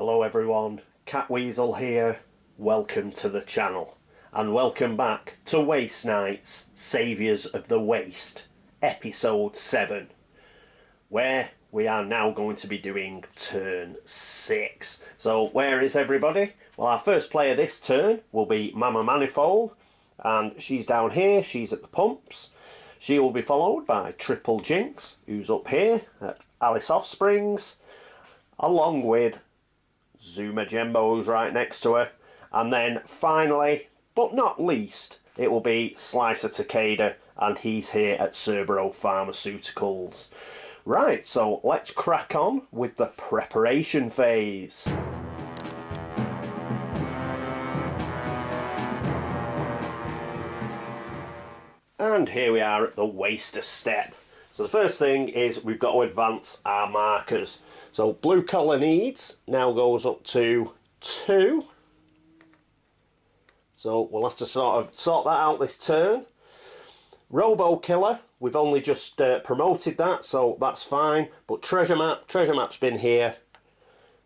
Hello everyone, Catweazle here, welcome to the channel and welcome back to Waste Nights, Saviours of the Waste, episode 7, where we are now going to be doing turn 6. So where is everybody? Well, our first player this turn will be Mama Manifold, and she's down here, she's at the pumps. She will be followed by Triple Jinx, who's up here at Alice Offsprings, along with Zooma Jiemba, who's right next to her. And then finally, but not least, it will be Slicer Takeda, and he's here at Cerbero Pharmaceuticals. Right, so let's crack on with the preparation phase. And here we are at the waster step. So the first thing is we've got to advance our markers. So blue colour needs now goes up to 2. So we'll have to sort that out this turn. Robo Killer, we've only just promoted that, so that's fine. But Treasure Map's been here,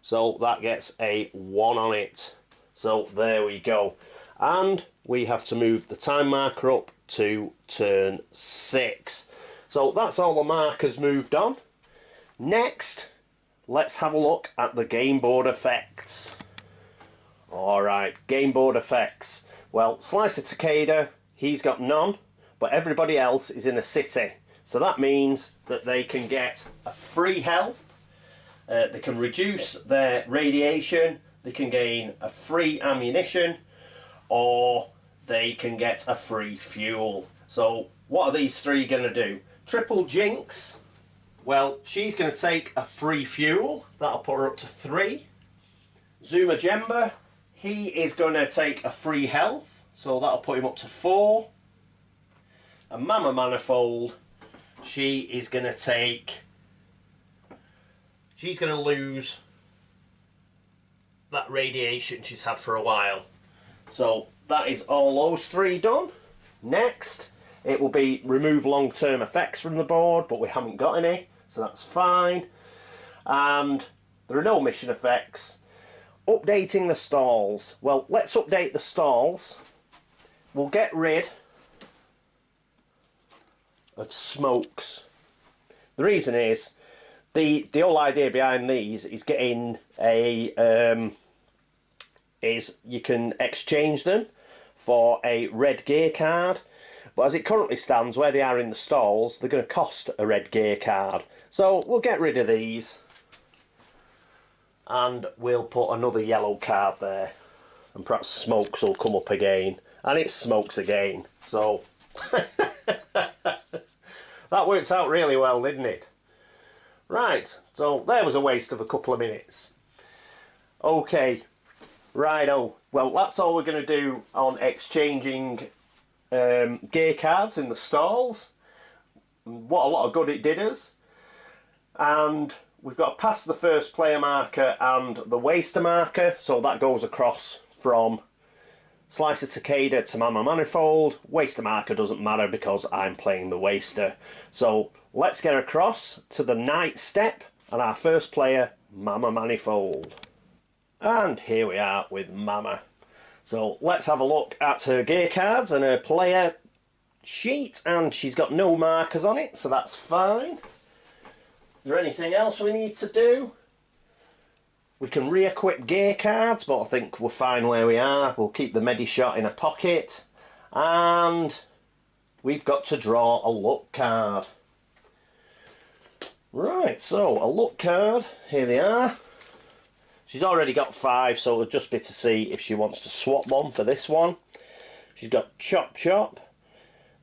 so that gets a 1 on it. So there we go. And we have to move the time marker up to turn 6. So that's all the markers moved on. Next, let's have a look at the game board effects. Alright, game board effects. Well, Slicer Takeda, he's got none, but everybody else is in a city. So that means that they can get a free health, they can reduce their radiation, they can gain a free ammunition, or they can get a free fuel. So what are these three going to do? Triple Jinx, well, she's going to take a free fuel. That'll put her up to 3. Zooma Jiemba, he is going to take a free health, so that'll put him up to 4. And Mama Manifold, she's going to lose that radiation she's had for a while. So that is all those three done. Next, it will be remove long-term effects from the board, but we haven't got any, so that's fine. And there are no mission effects. Updating the stalls. Well, let's update the stalls. We'll get rid of smokes. The reason is, the whole idea behind these is getting a is you can exchange them for a red gear card, but as it currently stands, where they are in the stalls, they're going to cost a red gear card. So we'll get rid of these, and we'll put another yellow card there, and perhaps smokes will come up again, and it smokes again. So that works out really well, didn't it? Right, so there was a waste of a couple of minutes. Okay, righto. Well, that's all we're going to do on exchanging gear cards in the stalls. What a lot of good it did us. And we've got to pass the first player marker and the waster marker, so that goes across from Slicer Takeda to Mama Manifold. Waster marker doesn't matter because I'm playing the waster. So let's get across to the night step, and our first player, Mama Manifold. And here we are with Mama. So let's have a look at her gear cards and her player sheet, and she's got no markers on it, so that's fine. Is there anything else we need to do? We can re-equip gear cards, but I think we're fine where we are. We'll keep the Medishot in a pocket, and we've got to draw a luck card. Right, so a luck card, here they are. She's already got 5, so it'll just be to see if she wants to swap one for this one. She's got Chop Chop.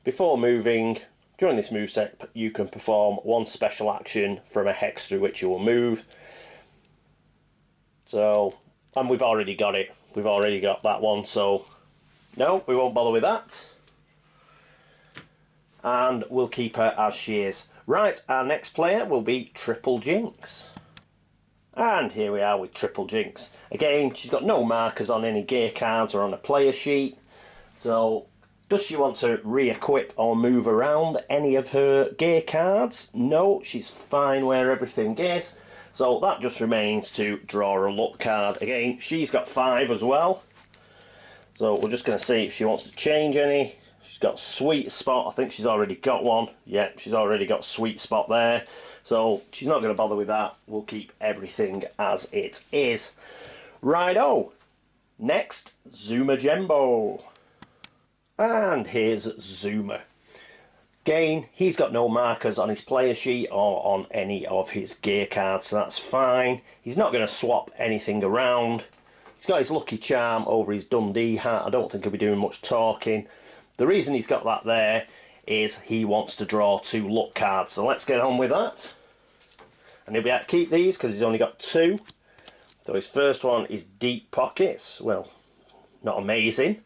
Before moving, during this move step, you can perform 1 special action from a hex through which you will move. So, and we've already got it. We've already got that one, so no, we won't bother with that. And we'll keep her as she is. Right, our next player will be Triple Jinx. And here we are with Triple Jinx. Again, she's got no markers on any gear cards or on a player sheet. So, does she want to re-equip or move around any of her gear cards? No, she's fine where everything is. So that just remains to draw a luck card. Again, she's got 5 as well. So we're just going to see if she wants to change any. She's got sweet spot. I think she's already got one. Yep, she's already got sweet spot there. So she's not going to bother with that. We'll keep everything as it is. Righto. Next, Zooma Jiemba. And here's Zooma. Again, he's got no markers on his player sheet or on any of his gear cards, so that's fine. He's not going to swap anything around. He's got his lucky charm over his Dundee hat. I don't think he'll be doing much talking. The reason he's got that there is he wants to draw 2 luck cards, so let's get on with that. And he'll be able to keep these because he's only got 2. So his first one is Deep Pockets. Well, not amazing.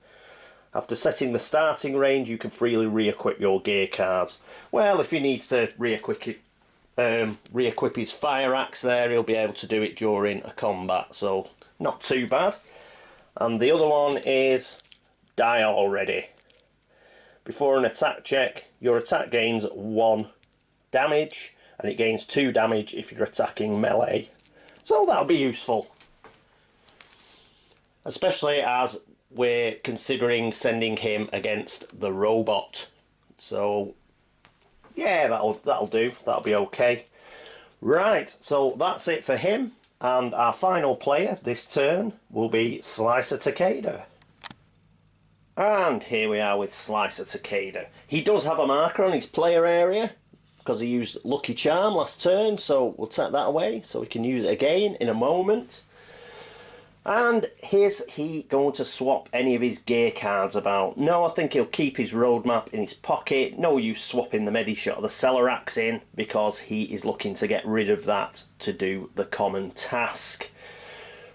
After setting the starting range, you can freely re-equip your gear cards. Well, if he needs to re-equip his fire axe there, he'll be able to do it during a combat, so not too bad. And the other one is Die Already. Before an attack check, your attack gains 1 damage, and it gains 2 damage if you're attacking melee. So that'll be useful. Especially as we're considering sending him against the robot. So yeah, that'll do. That'll be okay. Right, so that's it for him. And our final player this turn will be Slicer Takeda. And here we are with Slicer Takeda. He does have a marker on his player area because he used Lucky Charm last turn, so we'll take that away so we can use it again in a moment. And is he going to swap any of his gear cards about? No, I think he'll keep his roadmap in his pocket. No use swapping the Medishot or the Cellar Axe in because he is looking to get rid of that to do the common task.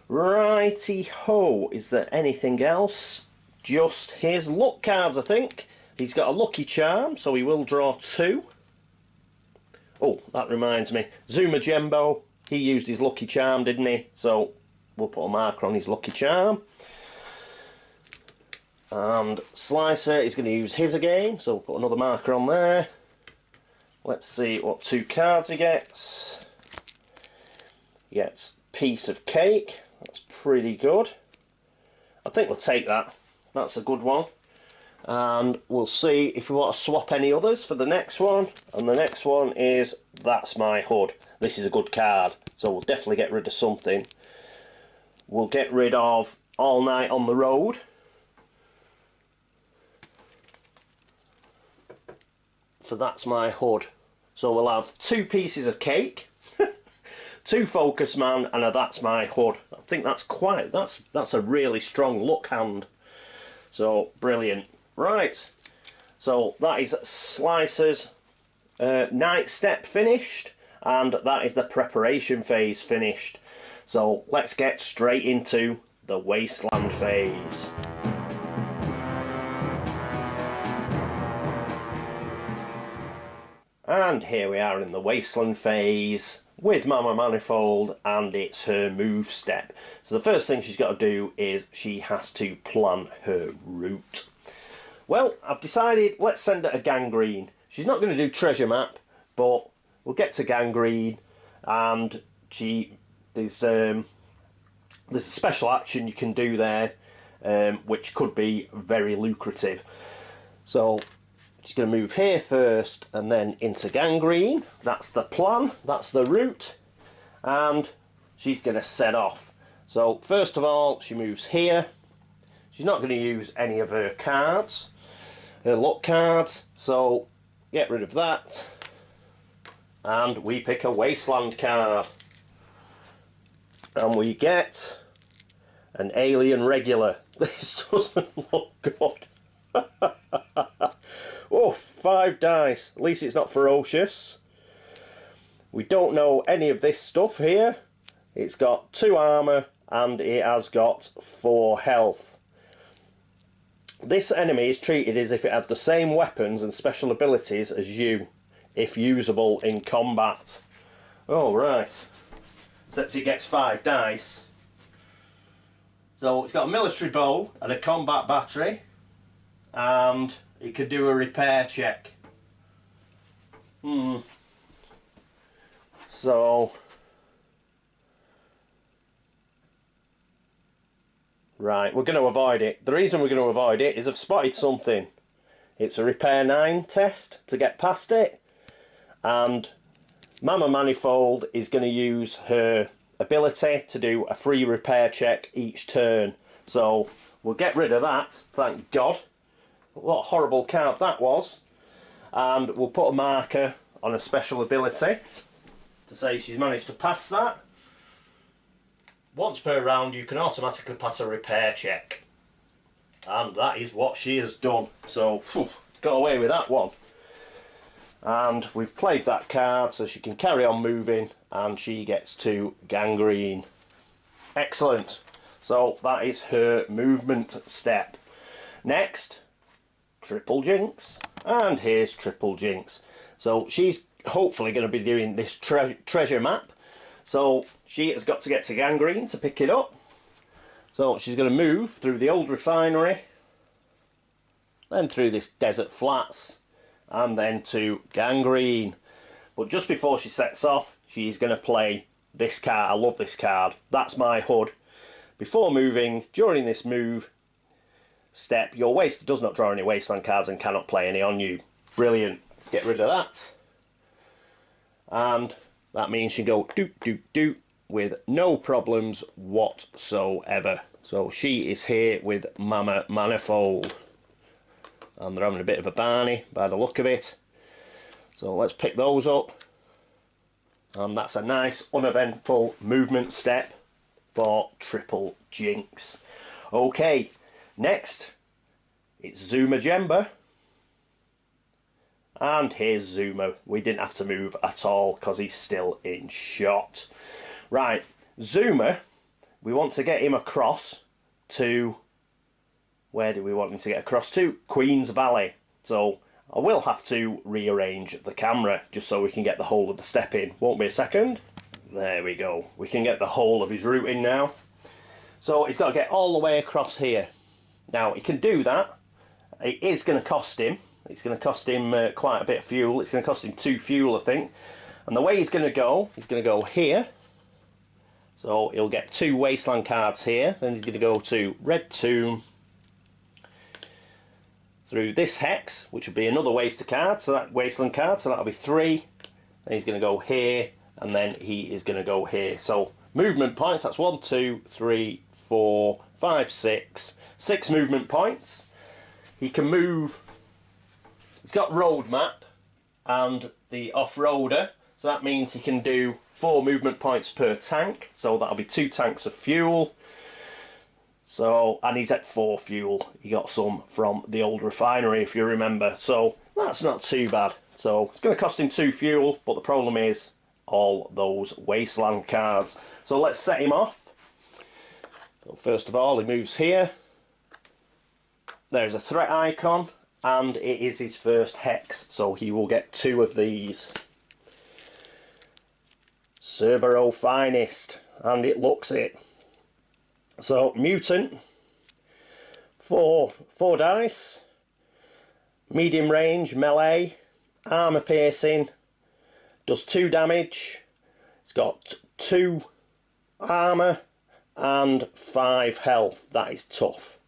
Righty-ho, is there anything else? Just his luck cards, I think. He's got a Lucky Charm, so he will draw 2. Oh, that reminds me. Zooma Jiemba, he used his Lucky Charm, didn't he? So we'll put a marker on his Lucky Charm. And Slicer is going to use his again, so we'll put another marker on there. Let's see what 2 cards he gets. He gets Piece of Cake. That's pretty good. I think we'll take that. That's a good one. And we'll see if we want to swap any others for the next one. And the next one is That's My Hood. This is a good card, so we'll definitely get rid of something. We'll get rid of All Night on the Road. So that's my hood. So we'll have 2 pieces of cake, 2 Focus Man, and a That's My Hood. I think that's a really strong luck hand. So brilliant. Right. So that is Slicer's night step finished, and that is the preparation phase finished. So let's get straight into the Wasteland phase. And here we are in the Wasteland phase with Mama Manifold, and it's her move step. So the first thing she's got to do is she has to plan her route. Well, I've decided let's send her a Gangraen. She's not going to do treasure map, but we'll get to Gangraen, and there's a special action you can do there, which could be very lucrative. So she's going to move here first and then into Gangraen. That's the plan, that's the route, and she's going to set off. So first of all, she moves here. She's not going to use any of her cards, her luck cards, so get rid of that. And we pick a Wasteland card. And we get an Alien Regular. This doesn't look good. Oh, 5 dice. At least it's not ferocious. We don't know any of this stuff here. It's got 2 armour and it has got 4 health. This enemy is treated as if it had the same weapons and special abilities as you, if usable in combat. Oh, right. Except it gets 5 dice. So it's got a military bow and a combat battery, and it could do a repair check. So Right, we're going to avoid it. The reason we're going to avoid it is I've spotted something. It's a repair 9 test to get past it. And Mama Manifold is going to use her ability to do a free repair check each turn. So we'll get rid of that, thank God. What a horrible card that was. And we'll put a marker on a special ability to say she's managed to pass that. Once per round you can automatically pass a repair check. And that is what she has done. So, got away with that one. And we've played that card so she can carry on moving and she gets to Gangraen. Excellent. So that is her movement step. Next, Triple Jinx. And here's Triple Jinx. So she's hopefully going to be doing this treasure map. So she has got to get to Gangraen to pick it up. So she's going to move through the old refinery, then through this desert flats, and then to Gangraen. But just before she sets off, she's going to play this card. I love this card. That's my HUD. Before moving, during this move step, your waster does not draw any wasteland cards and cannot play any on you. Brilliant. Let's get rid of that. And that means she can go doot doot doot with no problems whatsoever. So she is here with Mama Manifold. And they're having a bit of a Barney by the look of it. So let's pick those up. And that's a nice uneventful movement step for Triple Jinx. Okay, next it's Zooma Jiemba. And here's Zooma. We didn't have to move at all because he's still in shot. Right, Zooma, we want to get him across to... Where do we want him to get across to? Queen's Valley. So I will have to rearrange the camera just so we can get the whole of the step in. Won't be a second. There we go. We can get the whole of his route in now. So he's got to get all the way across here. Now he can do that. It is going to cost him. It's going to cost him quite a bit of fuel. It's going to cost him 2 fuel, I think. And the way he's going to go here. So he'll get 2 wasteland cards here. Then he's going to go to Red Tomb. Through this hex, which would be another waster card, so that wasteland card, so that'll be 3. Then he's going to go here, and then he is going to go here. So movement points, that's 1, 2, 3, 4, 5, 6. 6 movement points. He can move. He's got road map and the off-roader, so that means he can do 4 movement points per tank. So that'll be 2 tanks of fuel. So, and he's at 4 fuel. He got some from the old refinery, if you remember. So that's not too bad. So it's going to cost him 2 fuel, but the problem is all those wasteland cards. So let's set him off. So first of all, he moves here. There's a threat icon, and it is his first hex, so he will get 2 of these. Cerbero Finest, and it looks it. So mutant, 4 dice, medium range, melee, armor piercing, does 2 damage. It's got 2 armor and 5 health. That is tough.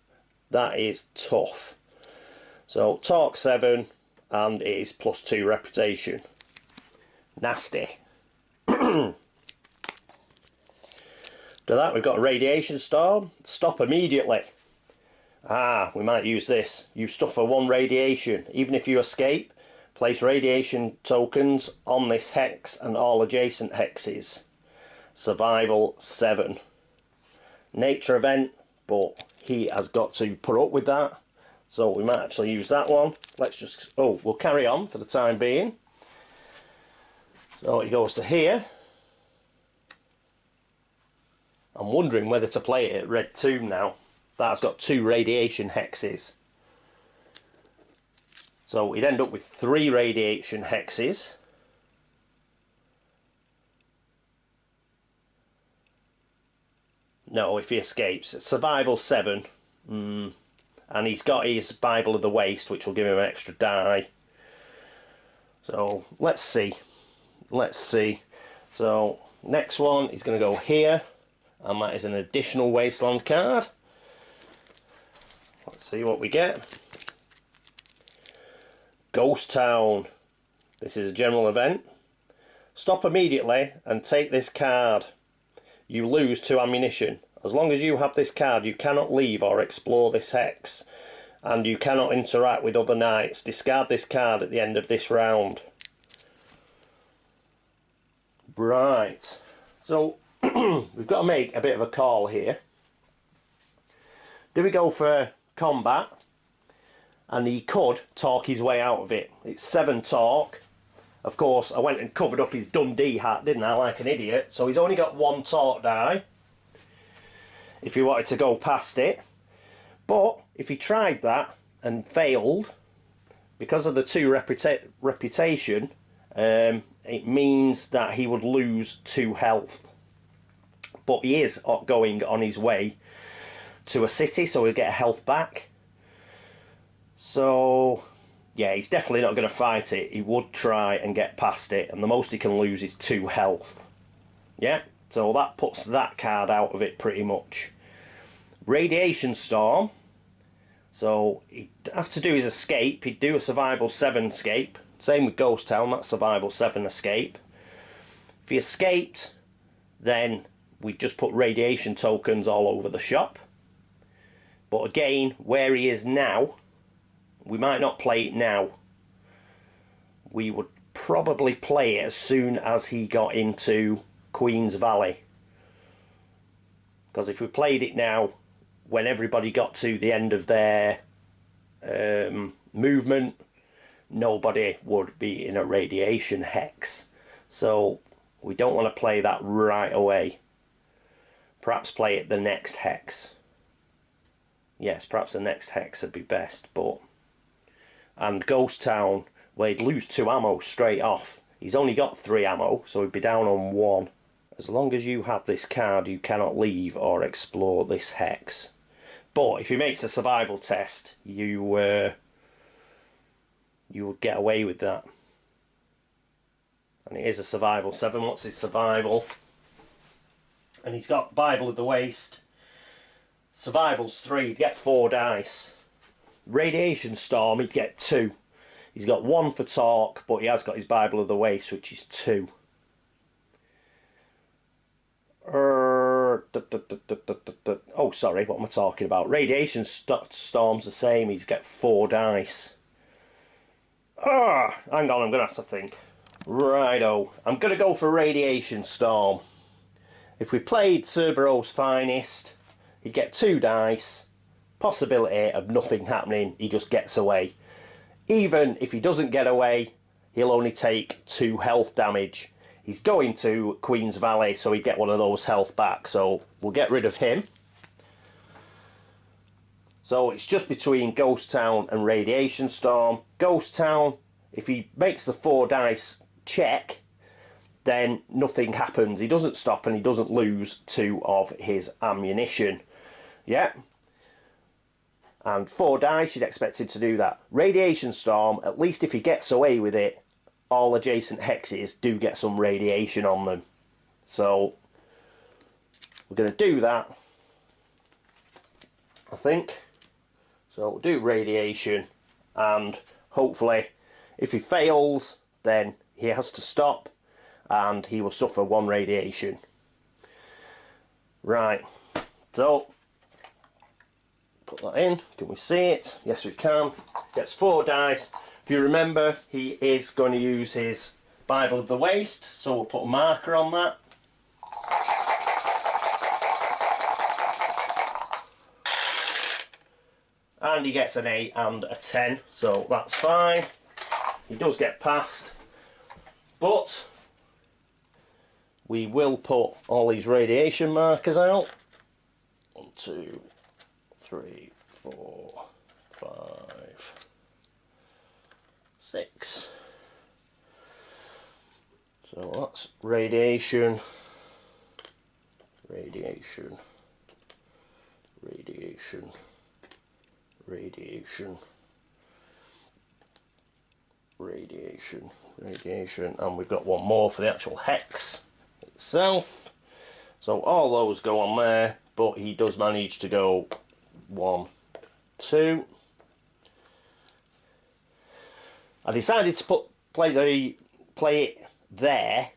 That is tough. So torque 7 and it is +2 reputation. Nasty. After that, we've got a radiation storm. Stop immediately. We might use this. You suffer 1 radiation. Even if you escape, place radiation tokens on this hex and all adjacent hexes. Survival 7. Nature event, but he has got to put up with that. So we might actually use that one. Let's just... we'll carry on for the time being. So he goes to here. I'm wondering whether to play it at Red Tomb now. That's got 2 radiation hexes. So we'd end up with 3 radiation hexes. No, if he escapes. Survival 7. And he's got his Bible of the Waste, which will give him an extra die. So let's see. Let's see. So next one, he's going to go here. And that is an additional wasteland card. Let's see what we get. Ghost Town. This is a general event. Stop immediately and take this card. You lose 2 ammunition. As long as you have this card, you cannot leave or explore this hex. And you cannot interact with other knights. Discard this card at the end of this round. Right. So, we've got to make a bit of a call here. Do we go for combat? And he could talk his way out of it. It's 7 talk. Of course, I went and covered up his Dundee hat, didn't I, like an idiot. So he's only got 1 talk die, if he wanted to go past it. But if he tried that and failed, because of the 2 reputation, it means that he would lose 2 health. But he is going on his way to a city, so he'll get a health back. So yeah, he's definitely not going to fight it. He would try and get past it, and the most he can lose is 2 health. Yeah, so that puts that card out of it pretty much. Radiation Storm. So he'd have to do his escape. He'd do a survival 7 escape. Same with Ghost Town, that's survival 7 escape. If he escaped, then we'd just put radiation tokens all over the shop. But again, where he is now, we might not play it now. We would probably play it as soon as he got into Queen's Valley. Because if we played it now, when everybody got to the end of their movement, nobody would be in a radiation hex. So we don't want to play that right away. Perhaps play it the next hex. Yes, perhaps the next hex would be best, but... And Ghost Town, where he'd lose 2 ammo straight off. He's only got 3 ammo, so he'd be down on 1. As long as you have this card, you cannot leave or explore this hex. But if he makes a survival test, you would get away with that. And it is a survival 7. What's his survival? And he's got Bible of the Waste. Survival's 3, he'd get 4 dice. Radiation Storm, he'd get 2. He's got 1 for talk, but he has got his Bible of the Waste, which is 2. Oh, sorry, what am I talking about? Radiation Storm's the same, he's got 4 dice. Hang on, I'm going to have to think. Righto, I'm going to go for Radiation Storm. If we played Cerbero's Finest, he'd get 2 dice. Possibility of nothing happening, he just gets away. Even if he doesn't get away, he'll only take 2 health damage. He's going to Queen's Valley, so he'd get 1 of those health back, so we'll get rid of him. So it's just between Ghost Town and Radiation Storm. Ghost Town, if he makes the 4 dice check, then nothing happens. He doesn't stop and he doesn't lose 2 of his ammunition. Yeah. And 4 dice, you'd expect him to do that. Radiation Storm, at least if he gets away with it, all adjacent hexes do get some radiation on them. So we're going to do that, I think. So we'll do radiation, and hopefully if he fails, then he has to stop and he will suffer 1 radiation. Right, so put that in. Can we see it? Yes, we can. Gets 4 dice. If you remember, he is going to use his Bible of the Waste, so we'll put a marker on that. And he gets an 8 and a 10, so that's fine. He does get past, but we will put all these radiation markers out. 1, 2, 3, 4, 5, 6. So that's radiation, radiation, radiation, radiation, radiation, radiation, and we've got 1 more for the actual hex itself. So all those go on there, but he does manage to go 1, 2. I decided to play it there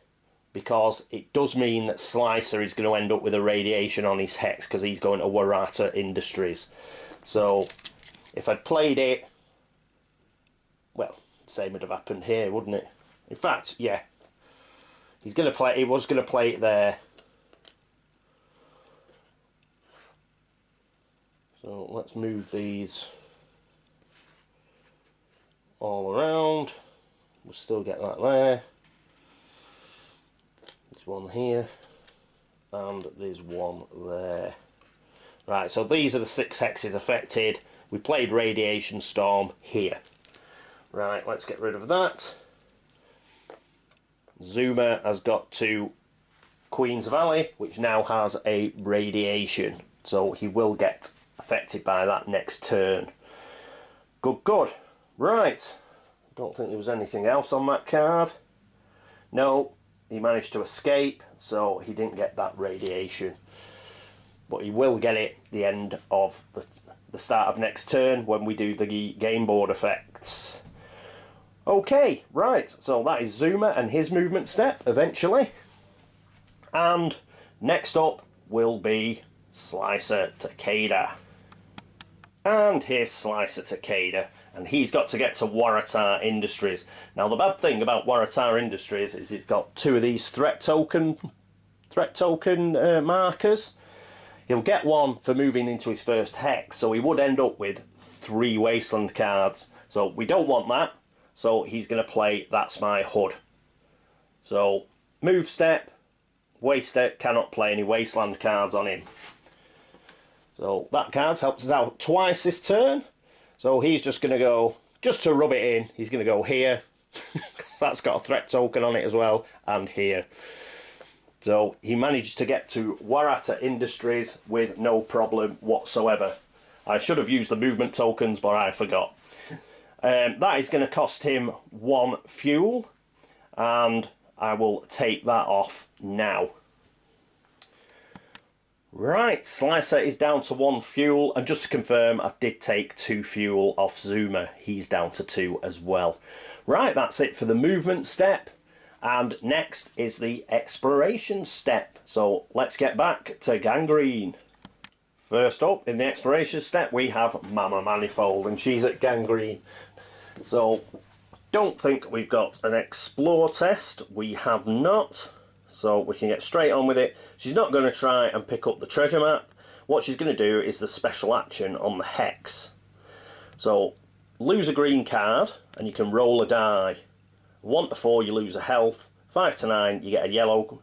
because it does mean that Slicer is going to end up with a radiation on his hex because he's going to Warata Industries. So if I'd played it, well, same would have happened here, wouldn't it? In fact, yeah, he was going to play it there. So let's move these all around. We'll still get that there. There's one here, and there's one there. Right, so these are the 6 hexes affected. We played Radiation Storm here. Right, let's get rid of that. Zooma has got to Queen's Valley, which now has a radiation. So he will get affected by that next turn. Good, good. Right. Don't think there was anything else on that card. No, he managed to escape, so he didn't get that radiation. But he will get it at the end of the start of next turn when we do the game board effects. Okay, right, so that is Zooma and his movement step eventually. And next up will be Slicer Takeda. And here's Slicer Takeda, and he's got to get to Warata Industries. Now the bad thing about Warata Industries is it's got 2 of these threat token markers. He'll get 1 for moving into his first hex, so he would end up with 3 Wasteland cards. So we don't want that, so he's going to play That's My Hood. So move step, Waster cannot play any Wasteland cards on him. So that card helps us out twice this turn. So he's just going to go, just to rub it in, he's going to go here. That's got a threat token on it as well, and here. So he managed to get to Warata Industries with no problem whatsoever. I should have used the movement tokens, but I forgot. That is going to cost him 1 fuel, and I will take that off now. Right, Slicer is down to 1 fuel, and just to confirm, I did take 2 fuel off Zooma. He's down to 2 as well. Right, that's it for the movement step, and next is the exploration step. So let's get back to Gangraen. First up in the exploration step we have Mama Manifold, and she's at Gangraen. So don't think we've got an explore test. We have not. So we can get straight on with it. She's not going to try and pick up the treasure map. What she's going to do is the special action on the hex. So lose a green card and you can roll a die. 1 to 4 you lose a health. 5 to 9 you get a yellow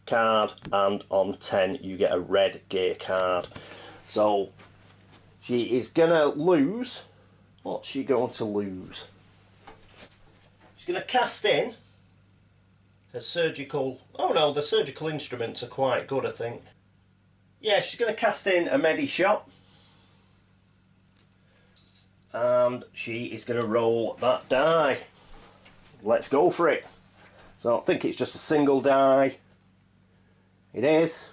card, and on 10 you get a red gear card. So she is going to lose. What's she going to lose? She's going to cast in her surgical... Oh no, the surgical instruments are quite good, I think. Yeah, she's going to cast in a Medi Shot. And she is going to roll that die. Let's go for it. So I think it's just a single die. It is.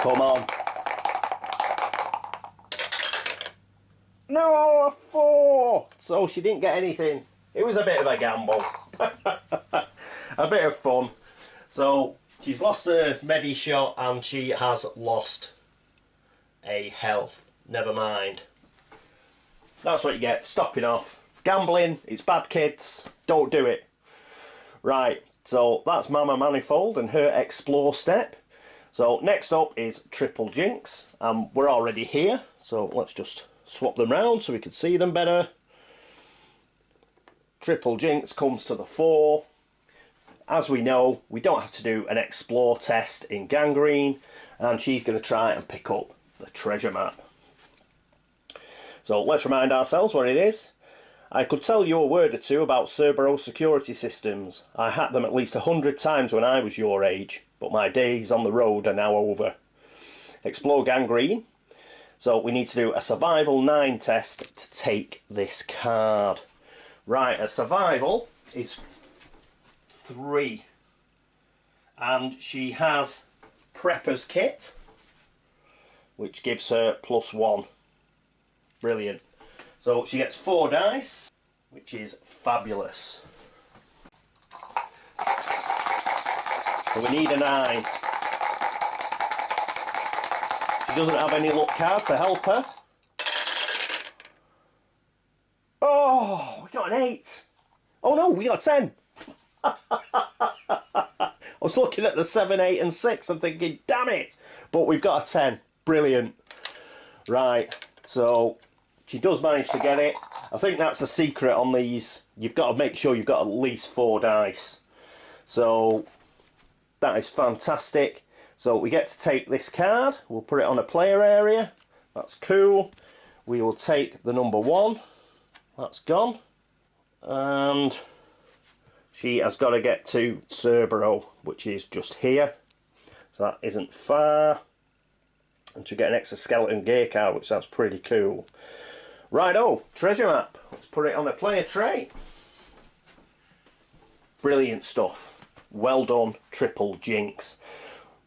Come on. No, a 4! So she didn't get anything. It was a bit of a gamble. A bit of fun. So she's lost a Medi Shot and she has lost a health. Never mind. That's what you get for stopping off. Gambling, it's bad, kids. Don't do it. Right, so that's Mama Manifold and her explore step. So next up is Triple Jinx. We're already here, so let's just swap them round so we can see them better. Triple Jinx comes to the fore. As we know, we don't have to do an explore test in Gangraen, and she's going to try and pick up the treasure map. So let's remind ourselves what it is. I could tell you a word or two about Cerberus security systems. I hacked them at least 100 times when I was your age, but my days on the road are now over. Explore Gangraen. So we need to do a survival 9 test to take this card. Right, a survival is 3. And she has Prepper's Kit, which gives her +1. Brilliant. So she gets 4 dice, which is fabulous. So we need a 9. She doesn't have any luck card to help her. Oh, we got an 8. Oh no, we got a 10. I was looking at the 7, 8 and 6 and thinking, damn it. But we've got a 10. Brilliant. Right, so she does manage to get it. I think that's the secret on these. You've got to make sure you've got at least 4 dice. So that is fantastic. So we get to take this card. We'll put it on a player area. That's cool. We will take the number 1. That's gone. And she has got to get to Cerberus, which is just here. So that isn't far. And she'll get an exoskeleton gear card, which sounds pretty cool. Righto, treasure map. Let's put it on a player tray. Brilliant stuff. Well done, Triple Jinx.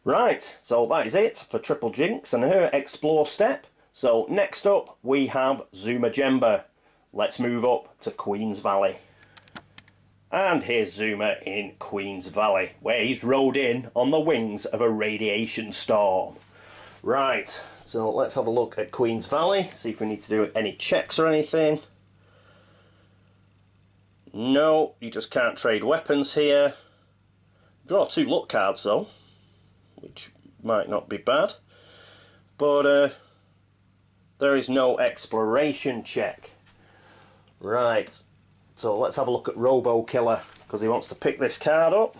Right, so that is it for Triple Jinx and her explore step. So next up we have Zooma Jiemba. Let's move up to Queen's Valley. And here's Zooma in Queen's Valley, where he's rode in on the wings of a radiation storm. Right, so let's have a look at Queen's Valley, see if we need to do any checks or anything. No, you just can't trade weapons here. Draw 2 luck cards though, which might not be bad. But there is no exploration check. Right, so let's have a look at Robo Killer, because he wants to pick this card up.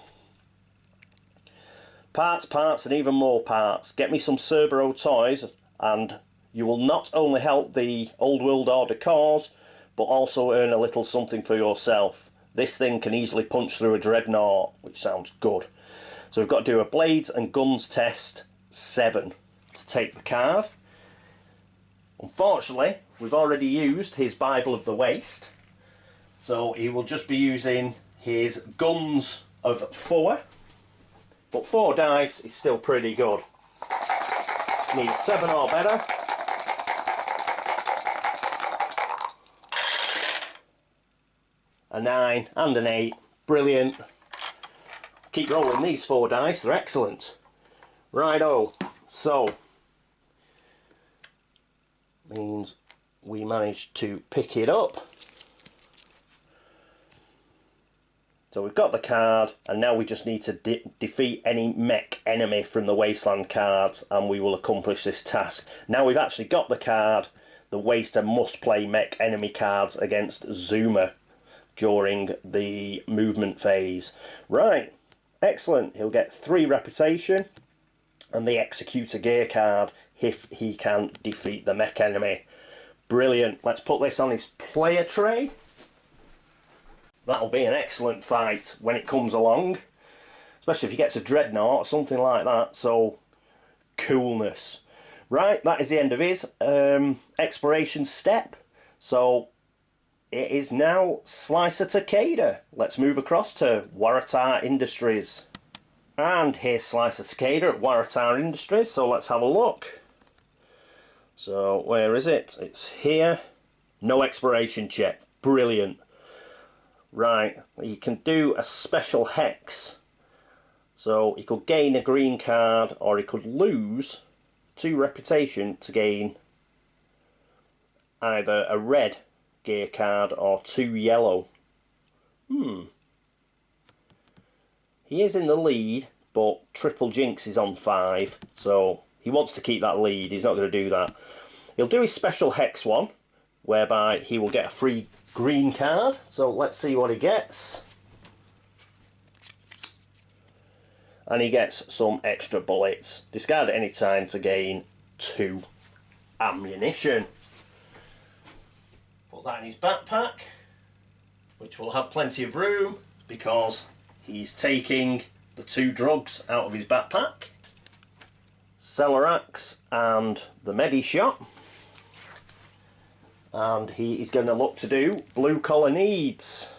Parts, parts, and even more parts. Get me some Cerberus toys, and you will not only help the Old World Order cause, but also earn a little something for yourself. This thing can easily punch through a dreadnought, which sounds good. So we've got to do a blades and guns test 7 to take the card. Unfortunately, we've already used his Bible of the Waste, so he will just be using his guns of 4. But 4 dice is still pretty good. Needs 7 or better. A 9 and an 8. Brilliant. Keep rolling these 4 dice, they're excellent. Righto, so means we managed to pick it up. So we've got the card, and now we just need to defeat any mech enemy from the Wasteland cards, and we will accomplish this task. Now we've actually got the card, the Waster must play mech enemy cards against Zooma during the movement phase. Right, excellent. He'll get 3 reputation and the Executor gear card if he can defeat the mech enemy. Brilliant. Let's put this on his player tray. That'll be an excellent fight when it comes along, especially if he gets a dreadnought or something like that. So coolness. Right, that is the end of his exploration step. So it is now Slicer Takeda. Let's move across to Waratah Industries. And here's Slicer Takeda at Waratah Industries, so let's have a look. So where is it? It's here. No exploration check. Brilliant. Right, you can do a special hex. So he could gain a green card, or he could lose 2 reputation to gain either a red gear card or 2 yellow. He is in the lead, but Triple Jinx is on 5, so he wants to keep that lead. He's not going to do that. He'll do his special hex one, whereby he will get a free green card. So let's see what he gets. And he gets some extra bullets. Discard at any time to gain 2 ammunition. Put that in his backpack, which will have plenty of room because he's taking the 2 drugs out of his backpack. Celerax and the Medi Shot. And he is going to look to do blue collar needs.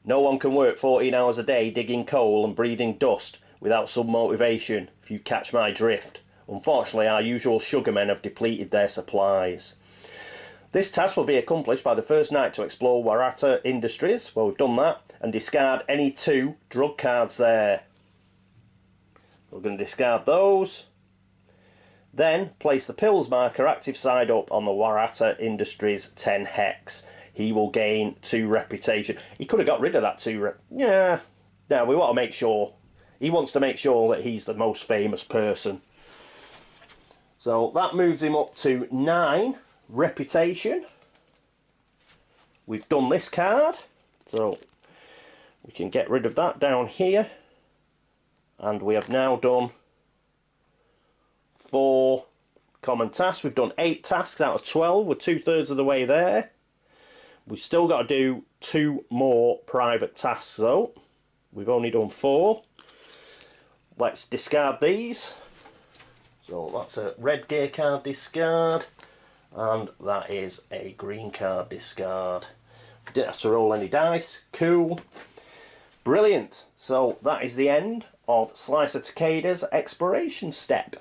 No one can work 14 hours a day digging coal and breathing dust without some motivation, if you catch my drift. Unfortunately, our usual sugarmen have depleted their supplies. This task will be accomplished by the first knight to explore Warata Industries, well, we've done that, and discard any 2 drug cards there. We're going to discard those. Then place the pills marker active side up on the Warata Industries 10 hex. He will gain 2 reputation. He could have got rid of that 2 yeah. No, we want to make sure. He wants to make sure that he's the most famous person. So that moves him up to 9 reputation. We've done this card. So we can get rid of that down here. And we have now done 4 common tasks. We've done 8 tasks out of 12. We're 2/3 of the way there. We've still got to do 2 more private tasks though. We've only done 4. Let's discard these. So that's a red gear card discard. And that is a green card discard. Didn't have to roll any dice. Cool. Brilliant. So that is the end of Slicer Takeda's exploration step.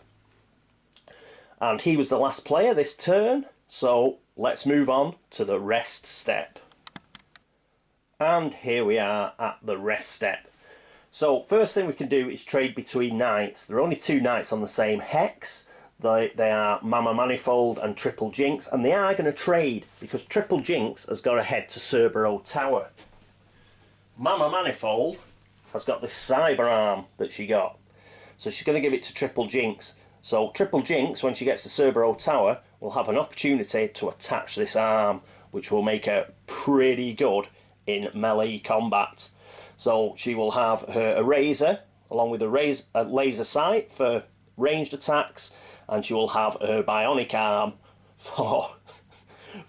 And he was the last player this turn, so let's move on to the rest step. And here we are at the rest step. So first thing we can do is trade between knights. There are only 2 knights on the same hex. They are Mama Manifold and Triple Jinx, and they are going to trade because Triple Jinx has got to head to Cerberus Tower. Mama Manifold has got this cyber arm that she got, so she's going to give it to Triple Jinx. So Triple Jinx, when she gets to Cerberus Tower, will have an opportunity to attach this arm, which will make her pretty good in melee combat. So she will have her eraser along with a laser sight for ranged attacks, and she will have her bionic arm for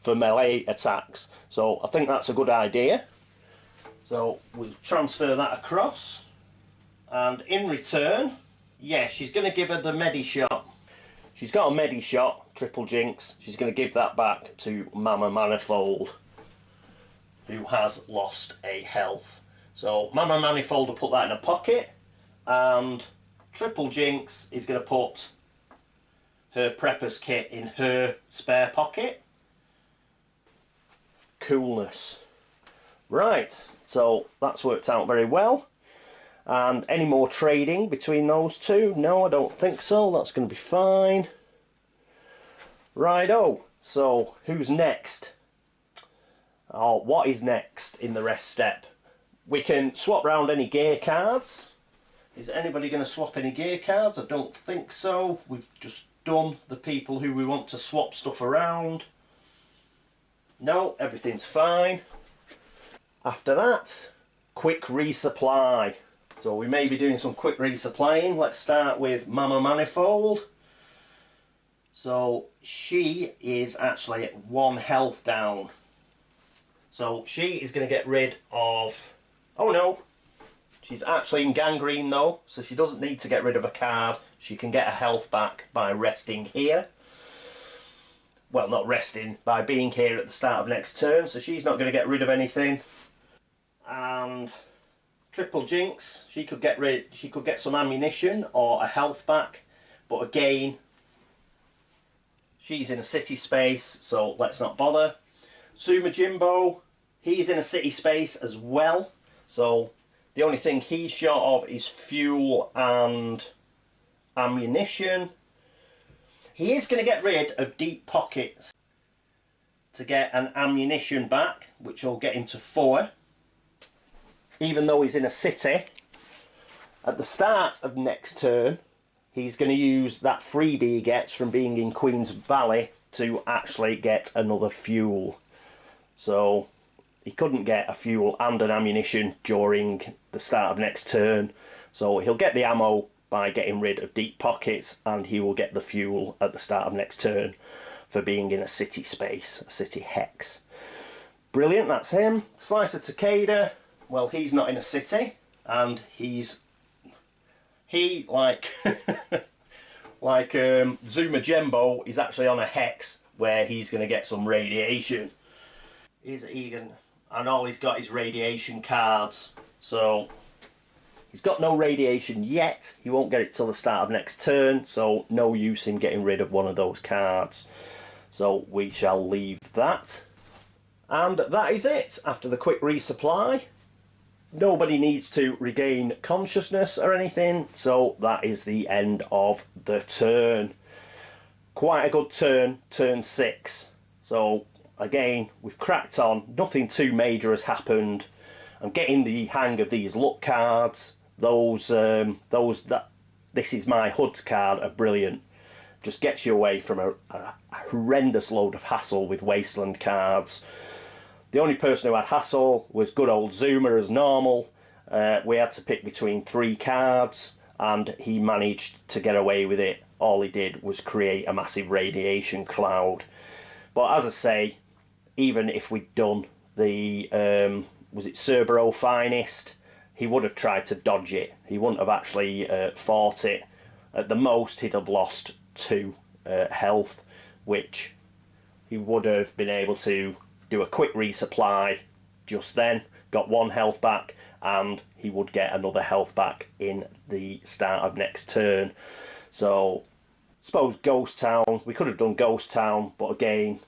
melee attacks. So I think that's a good idea. So we'll transfer that across, and in return, yes, she's going to give her the Medi shot. She's got a Medi shot, Triple Jinx. She's going to give that back to Mama Manifold, who has lost a health. So Mama Manifold will put that in a pocket, and Triple Jinx is going to put her Prepper's kit in her spare pocket. Coolness. Right, so that's worked out very well. And any more trading between those 2? No, I don't think so. That's going to be fine. Righto, so who's next? Oh, what is next in the rest step? We can swap round any gear cards. Is anybody going to swap any gear cards? I don't think so. We've just done the people who we want to swap stuff around. No, everything's fine. After that, quick resupply. So we may be doing some quick resupplying. Let's start with Mama Manifold. So she is actually at 1 health down. So she is going to get rid of... Oh no, she's actually in Gangraen though, so she doesn't need to get rid of a card. She can get her health back by resting here. Well, not resting, by being here at the start of next turn, so she's not going to get rid of anything. And Triple Jinx, she could get some ammunition or a health back, but again, she's in a city space, so let's not bother. Zooma Jiemba, he's in a city space as well, so the only thing he's short of is fuel and ammunition. He is going to get rid of deep pockets to get an ammunition back, which will get him to 4. Even though he's in a city, at the start of next turn, he's going to use that freebie he gets from being in Queen's Valley to actually get another fuel. So he couldn't get a fuel and an ammunition during the start of next turn. So he'll get the ammo by getting rid of deep pockets, and he will get the fuel at the start of next turn for being in a city space, a city hex. Brilliant, that's him. Slicer Takeda, well, he's not in a city, and he like Zooma Jiemba is actually on a hex where he's going to get some radiation. And all he's got is radiation cards, so He's got no radiation yet. He won't get it till the start of next turn, so no use in getting rid of one of those cards. So we shall leave that. And that is it. After the quick resupply, nobody needs to regain consciousness or anything, so that is the end of the turn. Quite a good turn, turn 6. So again, we've cracked on. Nothing too major has happened. I'm getting the hang of these luck cards. Those that this is my HUD's card are brilliant. Just gets you away from a horrendous load of hassle with Wasteland cards. The only person who had hassle was good old Zooma as normal. We had to pick between 3 cards and he managed to get away with it. All he did was create a massive radiation cloud. But as I say, even if we'd done the, was it Cerbero Finest, he would have tried to dodge it. He wouldn't have actually fought it. At the most, he'd have lost 2 health, which he would have been able to do a quick resupply just then, got 1 health back, and he would get another health back in the start of next turn. So, I suppose Ghost Town, we could have done Ghost Town, but again,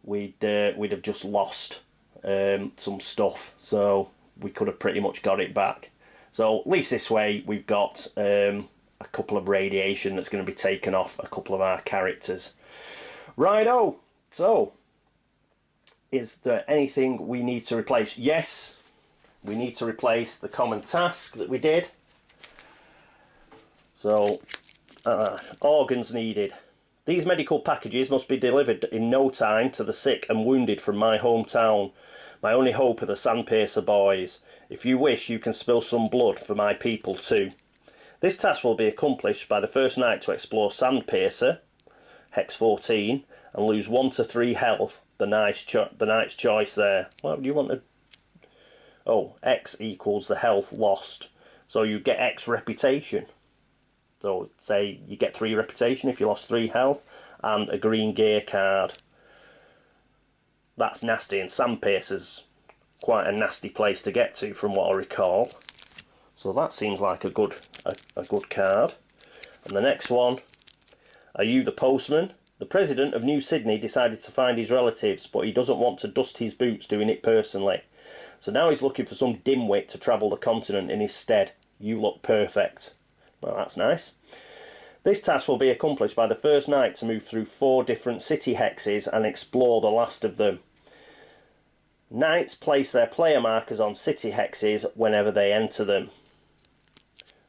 we'd have just lost some stuff, so we could have pretty much got it back. So at least this way we've got a couple of radiation that's going to be taken off a couple of our characters. Righto, so is there anything we need to replace? Yes, we need to replace the common task that we did. So organs needed. These medical packages must be delivered in no time to the sick and wounded from my hometown. My only hope are the Sandpacer boys. If you wish, you can spill some blood for my people too. This task will be accomplished by the first knight to explore Sandpacer, hex 14, and lose 1 to 3 health. The knight's choice there. What do you want to... Oh, X equals the health lost. So you get X reputation. So say you get 3 reputation if you lost 3 health, and a green gear card. That's nasty, and Sandpacer's quite a nasty place to get to from what I recall. So that seems like a good card. And the next one, are you the postman? The president of New Sydney decided to find his relatives, but he doesn't want to dust his boots doing it personally. So now he's looking for some dimwit to travel the continent in his stead. You look perfect. Well, that's nice. This task will be accomplished by the first knight to move through 4 different city hexes and explore the last of them. Knights place their player markers on city hexes whenever they enter them.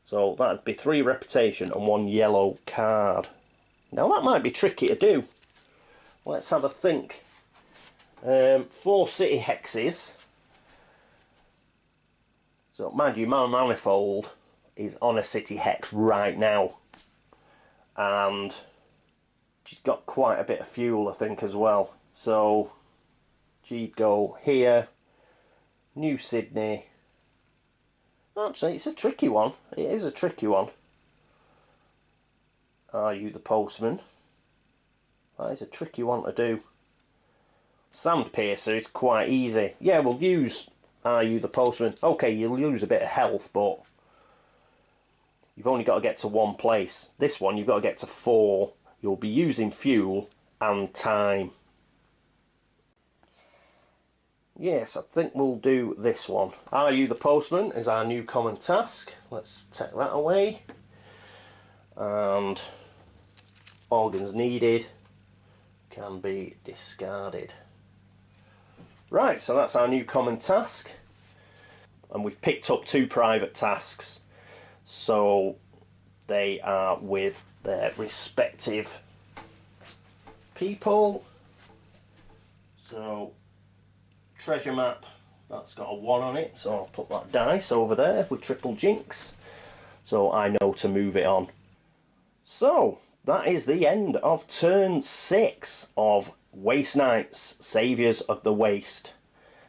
So that'd be 3 reputation and 1 yellow card. Now that might be tricky to do. Let's have a think. 4 city hexes. So mind you, my manifold is on a city hex right now. And she's got quite a bit of fuel, I think, as well. So she'd go here, New Sydney. Actually, it's a tricky one. It is a tricky one. Are you the postman? That is a tricky one to do. Sandpacer is quite easy. Yeah, we'll use Are you the postman? Okay, you'll lose a bit of health, but you've only got to get to 1 place. This one, you've got to get to 4. You'll be using fuel and time. Yes, I think we'll do this one. Are you the postman is our new common task. Let's take that away. And organs needed can be discarded. Right, so that's our new common task. And we've picked up 2 private tasks. So they are with their respective people. So treasure map, that's got a 1 on it, so I'll put that dice over there with triple Jinx, so I know to move it on. So that is the end of turn 6 of Waste Knights, Saviours of the Waste.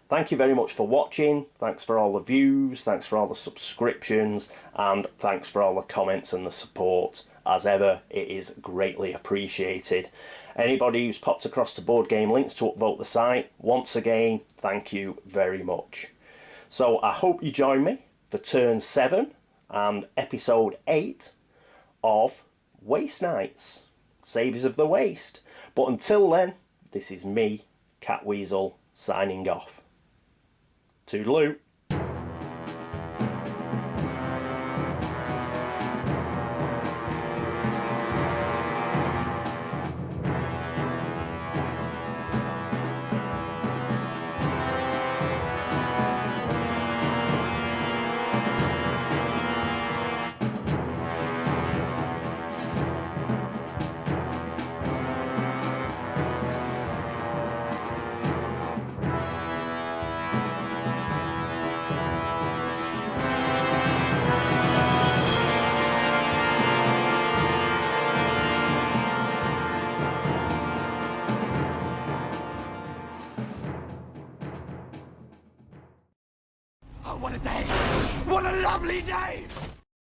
Thank you very much for watching. Thanks for all the views, thanks for all the subscriptions, and thanks for all the comments and the support. As ever, it is greatly appreciated. Anybody who's popped across to Board Game Links to upvote the site, once again, thank you very much. So I hope you join me for turn 7 and episode 8 of Waste Nights, Saviours of the Waste. But until then, this is me, Catweazle, signing off. Toodaloo.